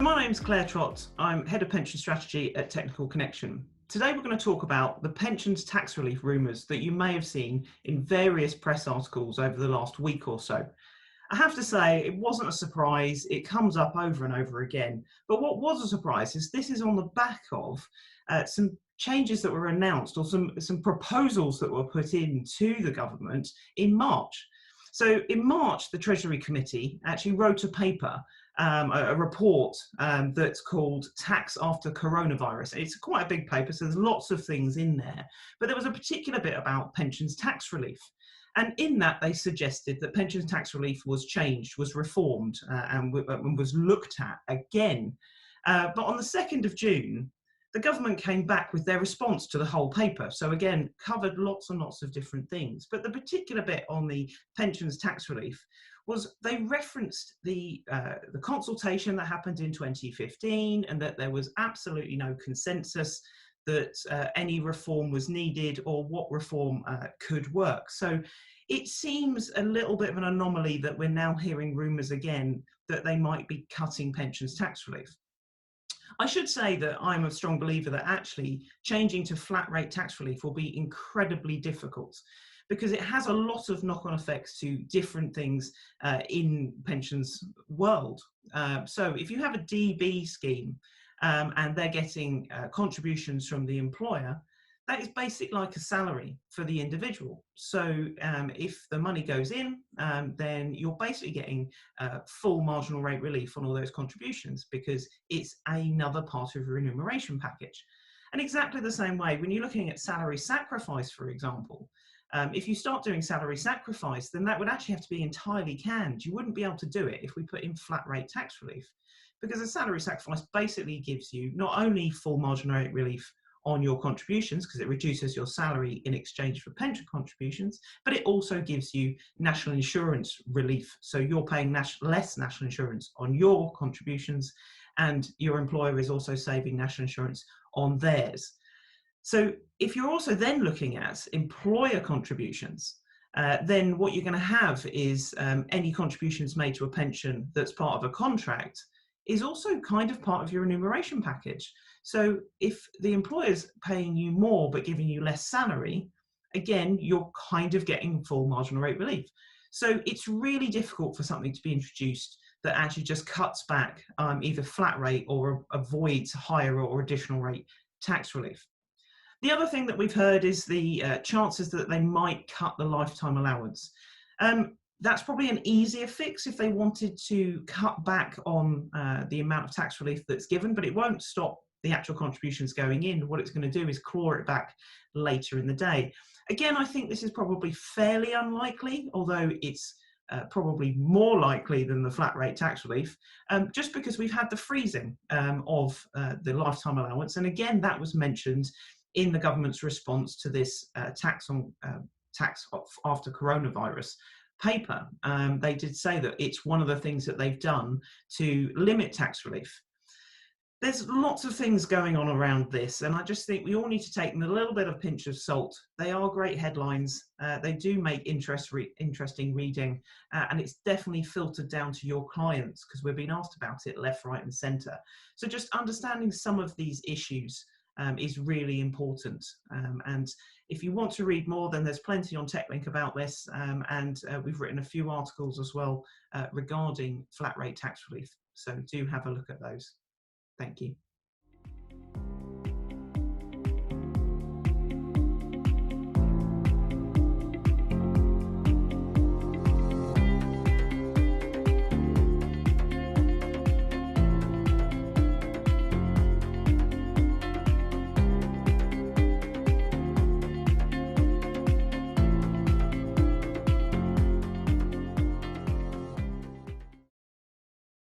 my name's Claire Trott. I'm Head of Pension Strategy at Technical Connection. Today we're going to talk about the pensions tax relief rumours that you may have seen in various press articles over the last week or so. I have to say, it wasn't a surprise. It comes up over and over again. But what was a surprise is this is on the back of some changes that were announced, or some proposals that were put into the government in March. So in March, the Treasury Committee actually wrote a paper, a report that's called Tax After Coronavirus. It's quite a big paper, so there's lots of things in there. But there was a particular bit about pensions tax relief. And in that, they suggested that pensions tax relief was changed, was reformed, and was looked at again. But on the 2nd of June, the government came back with their response to the whole paper. So again, covered lots and lots of different things. But the particular bit on the pensions tax relief was they referenced the consultation that happened in 2015, and that there was absolutely no consensus that any reform was needed or what reform could work. So it seems a little bit of an anomaly that we're now hearing rumours again that they might be cutting pensions tax relief. I should say that I'm a strong believer that actually changing to flat rate tax relief will be incredibly difficult, because it has a lot of knock-on effects to different things in pensions world. So if you have a DB scheme and they're getting contributions from the employer, that is basically like a salary for the individual. So if the money goes in, then you're basically getting full marginal rate relief on all those contributions, because it's another part of your remuneration package. And exactly the same way, when you're looking at salary sacrifice, for example, if you start doing salary sacrifice, then that would actually have to be entirely canned. You wouldn't be able to do it if we put in flat rate tax relief, because a salary sacrifice basically gives you not only full marginal rate relief on your contributions, because it reduces your salary in exchange for pension contributions, but it also gives you national insurance relief. So you're paying less national insurance on your contributions, and your employer is also saving national insurance on theirs. So if you're also then looking at employer contributions, then what you're going to have is any contributions made to a pension that's part of a contract is also kind of part of your remuneration package. So if the employer's paying you more but giving you less salary, again, you're kind of getting full marginal rate relief. So it's really difficult for something to be introduced that actually just cuts back either flat rate or avoids higher or additional rate tax relief. The other thing that we've heard is the chances that they might cut the lifetime allowance. That's probably an easier fix if they wanted to cut back on the amount of tax relief that's given, but it won't stop the actual contributions going in. What it's going to do is claw it back later in the day. Again, I think this is probably fairly unlikely, although it's probably more likely than the flat rate tax relief, just because we've had the freezing of the lifetime allowance. And again, that was mentioned in the government's response to this tax after coronavirus paper. They did say that it's one of the things that they've done to limit tax relief. There's lots of things going on around this, and I just think we all need to take them a little bit of pinch of salt. They are great headlines. They do make interesting reading, and it's definitely filtered down to your clients, because we're being asked about it left, right, and centre. So just understanding some of these issues is really important. And if you want to read more, then there's plenty on Techlink about this, and we've written a few articles as well regarding flat rate tax relief. So do have a look at those. Thank you.